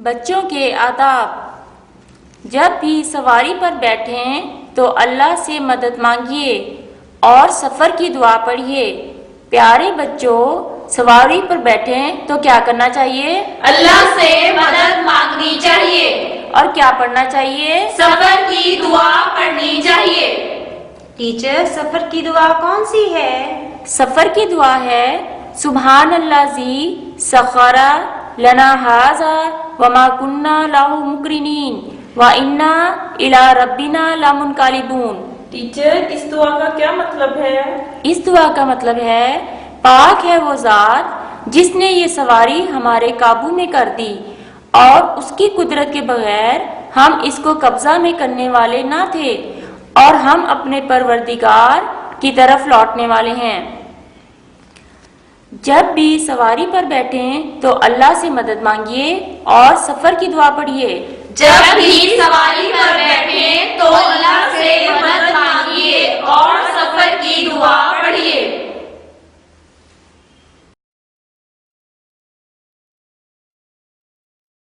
بچوں کے آداب۔ جب بھی سواری پر بیٹھیں تو اللہ سے مدد مانگیے اور سفر کی دعا پڑھیے۔ پیارے بچوں، سواری پر بیٹھیں تو کیا کرنا چاہیے؟ اللہ سے مدد مانگنی چاہیے اور کیا پڑھنا چاہیے؟ سفر کی دعا پڑھنی چاہیے۔ ٹیچر، سفر کی دعا کون سی ہے؟ سفر کی دعا ہے سبحان الذی سخر لنا ھذا وما كنا له مقرنین وإنا إلی ربنا لمنقلبون۔ ٹیچر، اس دعا کا کیا مطلب ہے؟ اس دعا کا مطلب ہے پاک ہے وہ ذات جس نے یہ سواری ہمارے قابو میں کر دی اور اس کی قدرت کے بغیر ہم اس کو قبضہ میں کرنے والے نہ تھے اور ہم اپنے پروردگار کی طرف لوٹنے والے ہیں۔ جب بھی سواری پر بیٹھیں تو اللہ سے مدد مانگیے اور سفر کی دعا پڑھیے۔ جب بھی سواری پر بیٹھیں تو اللہ سے مدد مانگیے اور سفر کی دعا